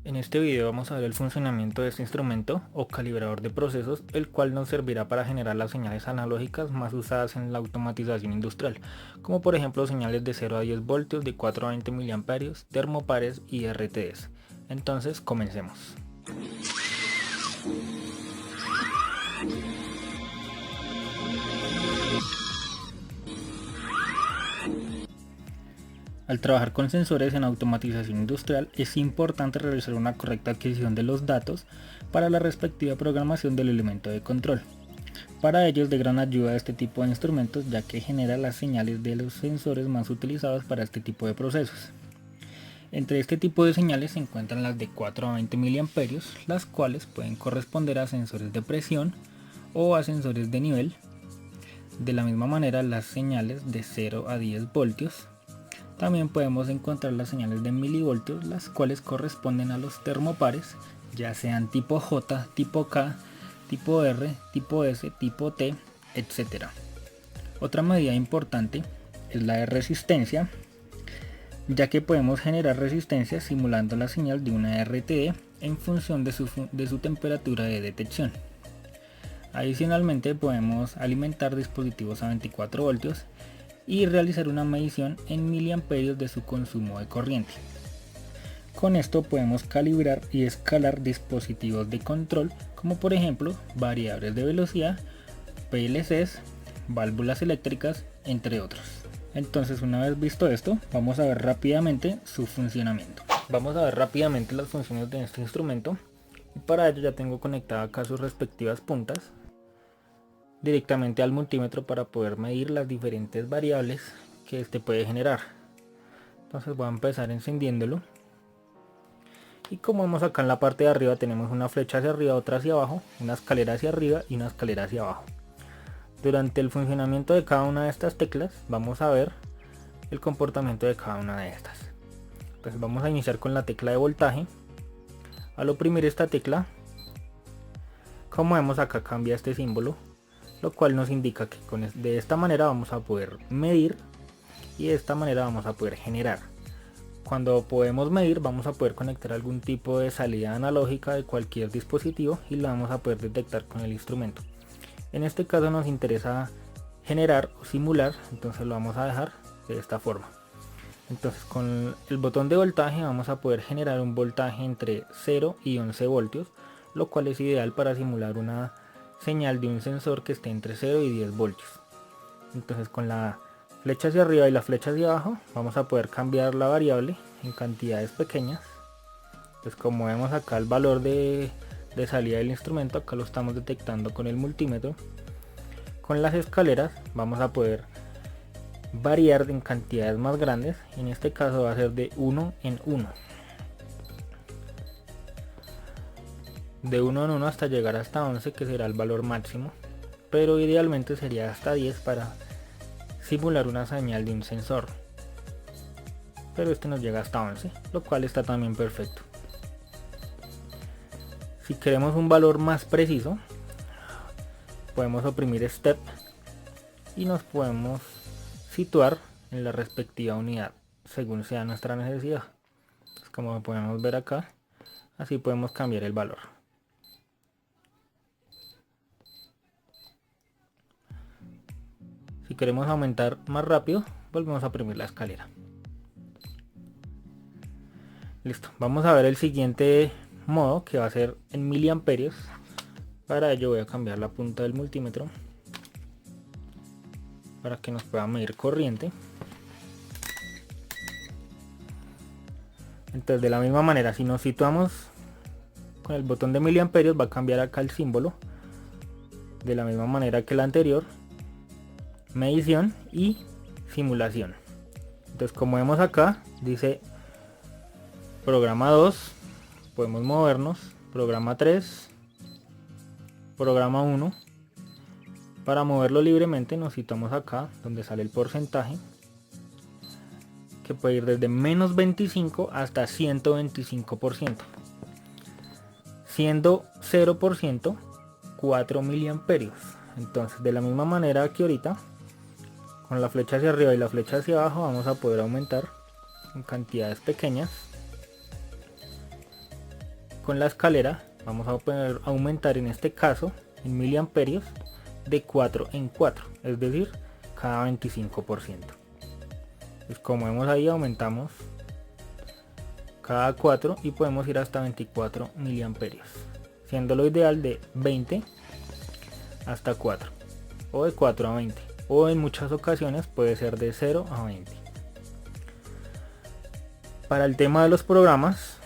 En este video vamos a ver el funcionamiento de este instrumento o calibrador de procesos, el cual nos servirá para generar las señales analógicas más usadas en la automatización industrial, como por ejemplo señales de 0 a 10 voltios, de 4 a 20 miliamperios, termopares y RTDs. Entonces comencemos. Al trabajar con sensores en automatización industrial es importante realizar una correcta adquisición de los datos para la respectiva programación del elemento de control. Para ello es de gran ayuda este tipo de instrumentos, ya que genera las señales de los sensores más utilizados para este tipo de procesos. Entre este tipo de señales se encuentran las de 4 a 20 miliamperios, las cuales pueden corresponder a sensores de presión o a sensores de nivel. De la misma manera, las señales de 0 a 10 voltios. También podemos encontrar las señales de milivoltios, las cuales corresponden a los termopares, ya sean tipo J, tipo K, tipo R, tipo S, tipo T, etc. Otra medida importante es la de resistencia, ya que podemos generar resistencia simulando la señal de una RTD en función de su temperatura de detección. Adicionalmente podemos alimentar dispositivos a 24 voltios y realizar una medición en miliamperios de su consumo de corriente. Con esto podemos calibrar y escalar dispositivos de control, como por ejemplo variadores de velocidad, PLCs, válvulas eléctricas, entre otros. Entonces, una vez visto esto, vamos a ver rápidamente su funcionamiento. Vamos a ver rápidamente las funciones de este instrumento, y para ello ya tengo conectada acá sus respectivas puntas directamente al multímetro para poder medir las diferentes variables que este puede generar. Entonces voy a empezar encendiéndolo, y como vemos acá en la parte de arriba tenemos una flecha hacia arriba, otra hacia abajo, una escalera hacia arriba y una escalera hacia abajo. Durante el funcionamiento de cada una de estas teclas vamos a ver el comportamiento de cada una de estas. Entonces vamos a iniciar con la tecla de voltaje. Al oprimir esta tecla, como vemos acá cambia este símbolo, lo cual nos indica que de esta manera vamos a poder medir y de esta manera vamos a poder generar. Cuando podemos medir vamos a poder conectar algún tipo de salida analógica de cualquier dispositivo y la vamos a poder detectar con el instrumento. En este caso nos interesa generar o simular, entonces lo vamos a dejar de esta forma. Entonces con el botón de voltaje vamos a poder generar un voltaje entre 0 y 11 voltios, lo cual es ideal para simular una señal de un sensor que esté entre 0 y 10 voltios. Entonces con la flecha hacia arriba y la flecha hacia abajo vamos a poder cambiar la variable en cantidades pequeñas. Pues como vemos acá el valor de salida del instrumento, acá lo estamos detectando con el multímetro. Con las escaleras vamos a poder variar en cantidades más grandes, en este caso va a ser de 1 en 1. De 1 en 1 hasta llegar hasta 11, que será el valor máximo, pero idealmente sería hasta 10 para simular una señal de un sensor, pero este nos llega hasta 11, lo cual está también perfecto. Si queremos un valor más preciso, podemos oprimir Step y nos podemos situar en la respectiva unidad según sea nuestra necesidad. Entonces, como podemos ver acá, así podemos cambiar el valor. Si queremos aumentar más rápido, volvemos a oprimir la escalera. Listo, vamos a ver el siguiente modo, que va a ser en miliamperios. Para ello voy a cambiar la punta del multímetro para que nos pueda medir corriente. Entonces de la misma manera, si nos situamos con el botón de miliamperios, va a cambiar acá el símbolo de la misma manera que el anterior: medición y simulación. Entonces como vemos acá dice programa 2, podemos movernos, programa 3, programa 1. Para moverlo libremente nos situamos acá donde sale el porcentaje, que puede ir desde menos 25 hasta 125%, siendo 0% 4 miliamperios. Entonces de la misma manera que ahorita, con la flecha hacia arriba y la flecha hacia abajo vamos a poder aumentar en cantidades pequeñas con la escalera vamos a poder aumentar en este caso en miliamperios de 4 en 4, es decir, cada 25%. Pues como vemos ahí aumentamos cada 4 y podemos ir hasta 24 miliamperios, siendo lo ideal de 20 hasta 4 o de 4 a 20, o en muchas ocasiones puede ser de 0 a 20. Para el tema de los programas,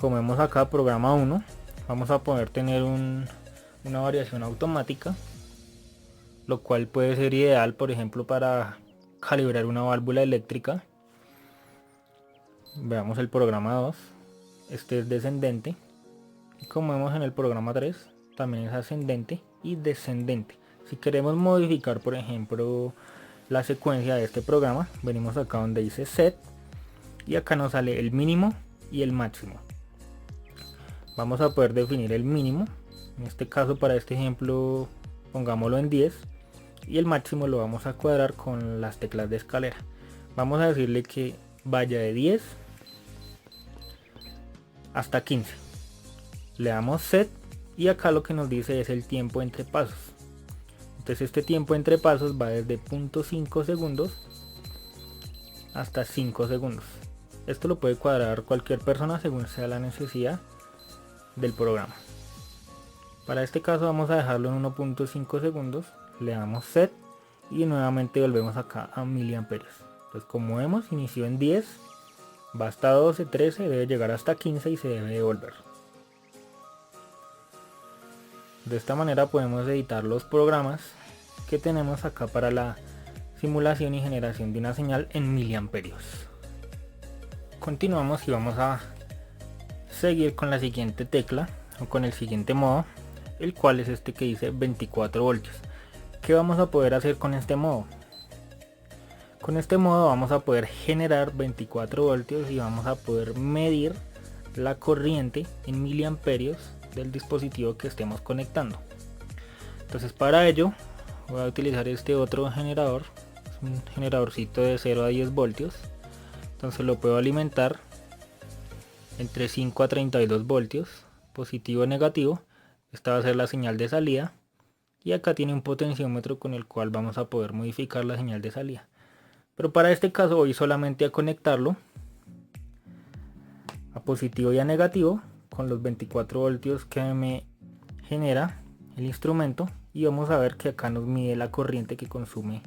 como vemos acá, programa 1, vamos a poder tener una variación automática, lo cual puede ser ideal, por ejemplo, para calibrar una válvula eléctrica. Veamos el programa 2, este es descendente, y como vemos en el programa 3 también es ascendente y descendente. Si queremos modificar, por ejemplo, la secuencia de este programa, venimos acá donde dice set y acá nos sale el mínimo y el máximo. Vamos a poder definir el mínimo, en este caso para este ejemplo pongámoslo en 10, y el máximo lo vamos a cuadrar con las teclas de escalera. Vamos a decirle que vaya de 10 hasta 15. Le damos set y acá lo que nos dice es el tiempo entre pasos. Entonces este tiempo entre pasos va desde 0.5 segundos hasta 5 segundos. Esto lo puede cuadrar cualquier persona según sea la necesidad del programa. Para este caso vamos a dejarlo en 1.5 segundos, le damos set y nuevamente volvemos acá a miliamperios. Entonces como vemos, inició en 10, va hasta 12, 13, debe llegar hasta 15 y se debe devolver. De esta manera podemos editar los programas que tenemos acá para la simulación y generación de una señal en miliamperios. Continuamos y vamos a seguir con la siguiente tecla o con el siguiente modo, el cual es este que dice 24 voltios. ¿Qué vamos a poder hacer con este modo? Con este modo vamos a poder generar 24 voltios y vamos a poder medir la corriente en miliamperios del dispositivo que estemos conectando. Entonces para ello voy a utilizar este otro generador, es un generadorcito de 0 a 10 voltios. Entonces lo puedo alimentar entre 5 a 32 voltios, positivo o negativo. Esta va a ser la señal de salida y acá tiene un potenciómetro con el cual vamos a poder modificar la señal de salida. Pero para este caso voy solamente a conectarlo a positivo y a negativo con los 24 voltios que me genera el instrumento, y vamos a ver que acá nos mide la corriente que consume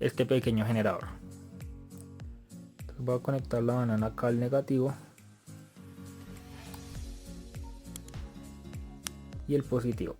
este pequeño generador. Entonces voy a conectar la banana acá al negativo y el positivo.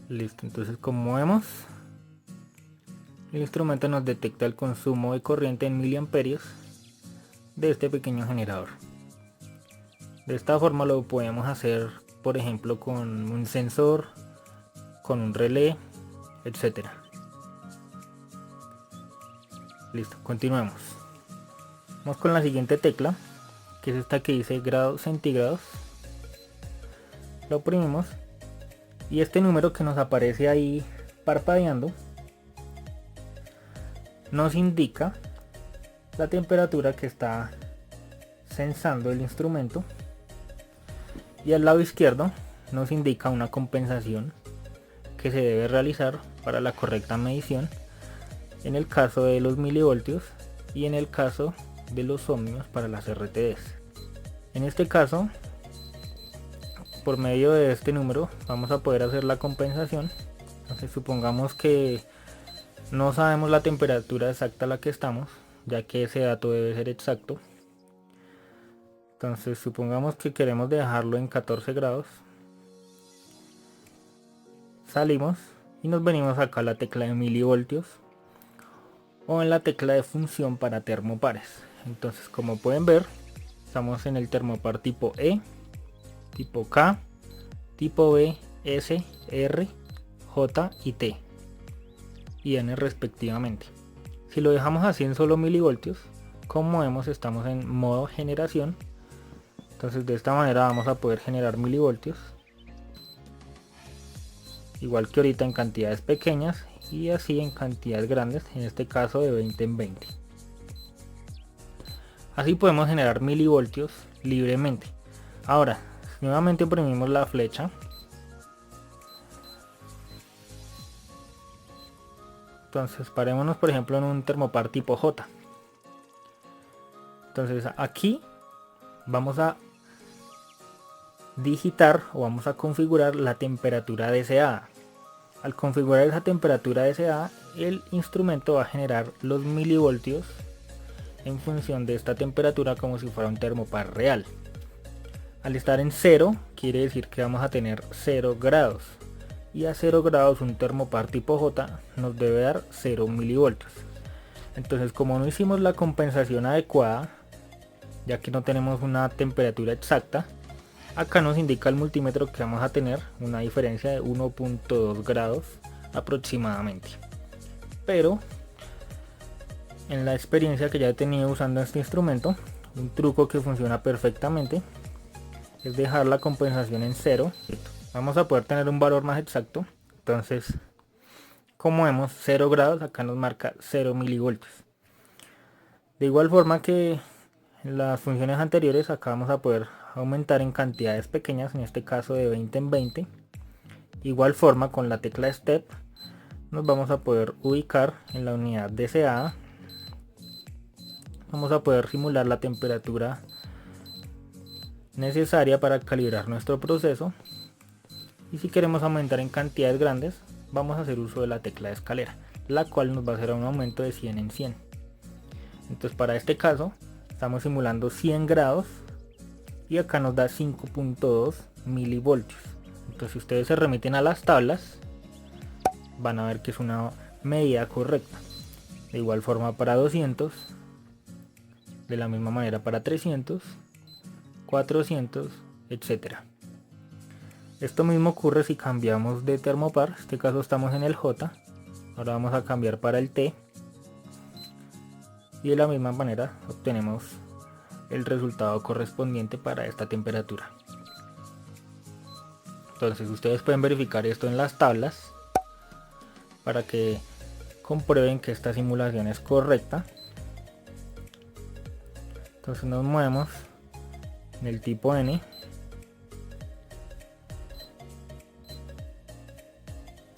Listo, entonces como vemos, el instrumento nos detecta el consumo de corriente en miliamperios de este pequeño generador. De esta forma lo podemos hacer, por ejemplo, con un sensor, con un relé, etcétera. Listo, continuemos. Vamos con la siguiente tecla, que es esta que dice grados centígrados. Lo oprimimos y este número que nos aparece ahí parpadeando nos indica la temperatura que está sensando el instrumento, y al lado izquierdo nos indica una compensación que se debe realizar para la correcta medición en el caso de los milivoltios y en el caso de los ohmios para las RTDs. En este caso, por medio de este número vamos a poder hacer la compensación. Entonces supongamos que no sabemos la temperatura exacta a la que estamos, ya que ese dato debe ser exacto. Entonces supongamos que queremos dejarlo en 14 grados. Salimos y nos venimos acá a la tecla de milivoltios o en la tecla de función para termopares. Entonces como pueden ver, estamos en el termopar tipo E, tipo K, tipo B, S, R, J y T y N respectivamente. Si lo dejamos así en solo milivoltios, como vemos estamos en modo generación. Entonces de esta manera vamos a poder generar milivoltios, igual que ahorita en cantidades pequeñas y así en cantidades grandes, en este caso de 20 en 20. Así podemos generar milivoltios libremente. Ahora, nuevamente oprimimos la flecha. Entonces parémonos por ejemplo en un termopar tipo J. Entonces aquí vamos a digitar o vamos a configurar la temperatura deseada. Al configurar esa temperatura deseada, el instrumento va a generar los milivoltios en función de esta temperatura como si fuera un termopar real. Al estar en 0 quiere decir que vamos a tener 0 grados, y a 0 grados un termopar tipo J nos debe dar 0 milivoltios. Entonces, como no hicimos la compensación adecuada, ya que no tenemos una temperatura exacta, acá nos indica el multímetro que vamos a tener una diferencia de 1.2 grados aproximadamente. Pero en la experiencia que ya he tenido usando este instrumento, un truco que funciona perfectamente es dejar la compensación en 0. Vamos a poder tener un valor más exacto. Entonces, como vemos, 0 grados acá nos marca 0 milivoltios. De igual forma que en las funciones anteriores, acá vamos a poder aumentar en cantidades pequeñas, en este caso de 20 en 20. Igual forma, con la tecla Step nos vamos a poder ubicar en la unidad deseada. Vamos a poder simular la temperatura necesaria para calibrar nuestro proceso, y si queremos aumentar en cantidades grandes vamos a hacer uso de la tecla de escalera, la cual nos va a hacer un aumento de 100 en 100. Entonces para este caso estamos simulando 100 grados y acá nos da 5.2 milivoltios. Entonces si ustedes se remiten a las tablas van a ver que es una medida correcta. De igual forma para 200, de la misma manera para 300, 400, etcétera. Esto mismo ocurre si cambiamos de termopar. En este caso estamos en el J, ahora vamos a cambiar para el T, y de la misma manera obtenemos el resultado correspondiente para esta temperatura. Entonces ustedes pueden verificar esto en las tablas para que comprueben que esta simulación es correcta. Entonces nos movemos en el tipo N,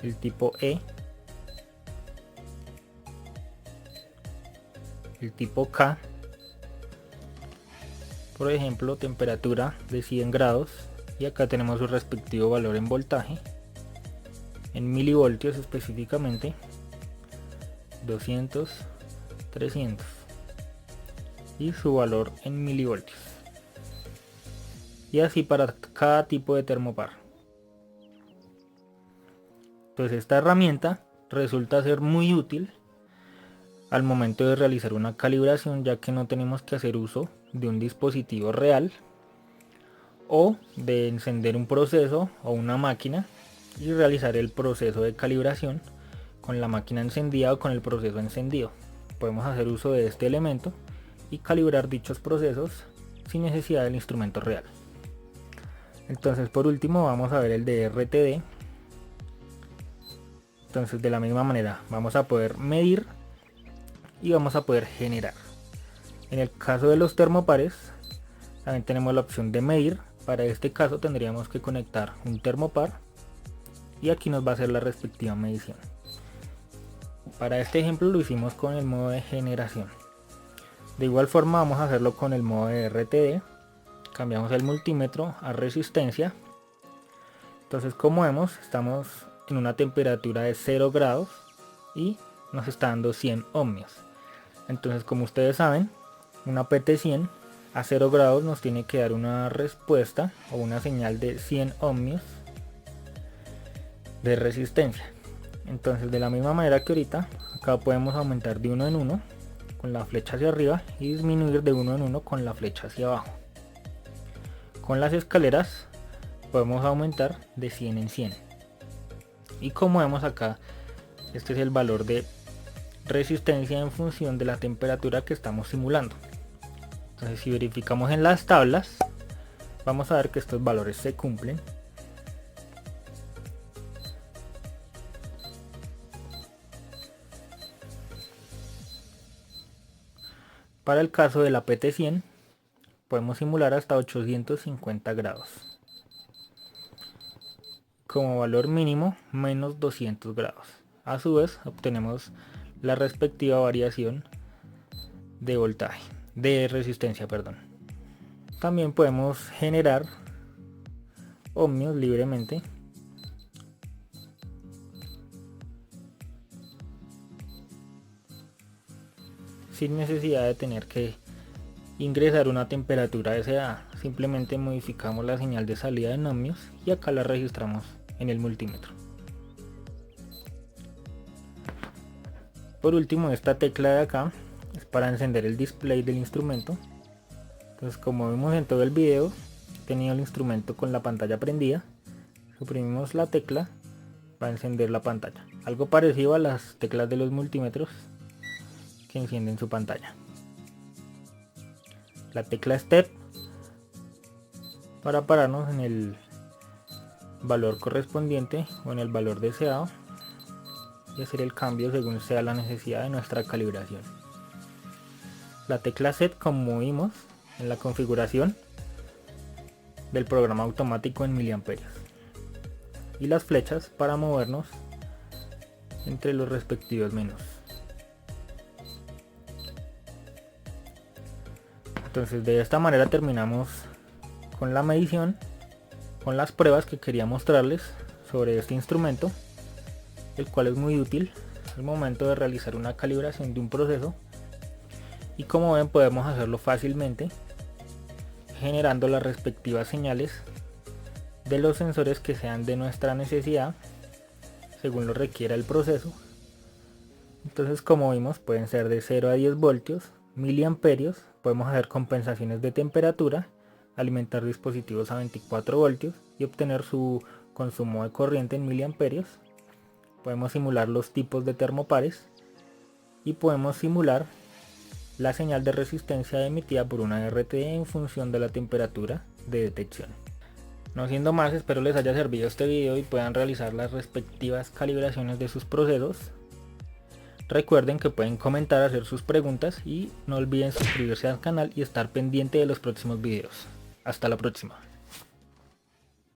el tipo E, el tipo K, por ejemplo temperatura de 100 grados, y acá tenemos su respectivo valor en voltaje, en milivoltios específicamente, 200, 300, y su valor en milivoltios, y así para cada tipo de termopar. Entonces esta herramienta resulta ser muy útil al momento de realizar una calibración, ya que no tenemos que hacer uso de un dispositivo real o de encender un proceso o una máquina y realizar el proceso de calibración con la máquina encendida o con el proceso encendido. Podemos hacer uso de este elemento y calibrar dichos procesos sin necesidad del instrumento real. Entonces por último vamos a ver el de RTD. Entonces de la misma manera vamos a poder medir y vamos a poder generar. En el caso de los termopares también tenemos la opción de medir. Para este caso tendríamos que conectar un termopar y aquí nos va a hacer la respectiva medición. Para este ejemplo lo hicimos con el modo de generación. De igual forma vamos a hacerlo con el modo de RTD. Cambiamos el multímetro a resistencia. Entonces como vemos estamos en una temperatura de 0 grados y nos está dando 100 ohmios. Entonces como ustedes saben, una PT100 a 0 grados nos tiene que dar una respuesta o una señal de 100 ohmios de resistencia. Entonces de la misma manera que ahorita, acá podemos aumentar de 1 en 1 con la flecha hacia arriba y disminuir de 1 en 1 con la flecha hacia abajo. Con las escaleras podemos aumentar de 100 en 100. Y como vemos acá, este es el valor de resistencia en función de la temperatura que estamos simulando. Entonces, si verificamos en las tablas, vamos a ver que estos valores se cumplen. Para el caso de la PT100, podemos simular hasta 850 grados. Como valor mínimo, menos 200 grados. A su vez, obtenemos la respectiva variación de voltaje, de resistencia, perdón. También podemos generar ohmios libremente. Sin necesidad de tener que ingresar una temperatura deseada, simplemente modificamos la señal de salida en ohmios y acá la registramos en el multímetro. Por último, esta tecla de acá es para encender el display del instrumento. Entonces, como vemos en todo el video, tenía el instrumento con la pantalla prendida, suprimimos la tecla para encender la pantalla, algo parecido a las teclas de los multímetros que encienden su pantalla. La tecla Step para pararnos en el valor correspondiente o en el valor deseado y hacer el cambio según sea la necesidad de nuestra calibración. La tecla Set, como vimos en la configuración del programa automático en miliamperios, y las flechas para movernos entre los respectivos menús. Entonces, de esta manera terminamos con la medición, con las pruebas que quería mostrarles sobre este instrumento, el cual es muy útil al momento de realizar una calibración de un proceso, y como ven podemos hacerlo fácilmente generando las respectivas señales de los sensores que sean de nuestra necesidad según lo requiera el proceso. Entonces, como vimos, pueden ser de 0 a 10 voltios, miliamperios, podemos hacer compensaciones de temperatura, alimentar dispositivos a 24 voltios y obtener su consumo de corriente en miliamperios. Podemos simular los tipos de termopares y podemos simular la señal de resistencia emitida por una RTE en función de la temperatura de detección. No siendo más, espero les haya servido este video y puedan realizar las respectivas calibraciones de sus procesos. Recuerden que pueden comentar, hacer sus preguntas y no olviden suscribirse al canal y estar pendiente de los próximos videos. Hasta la próxima.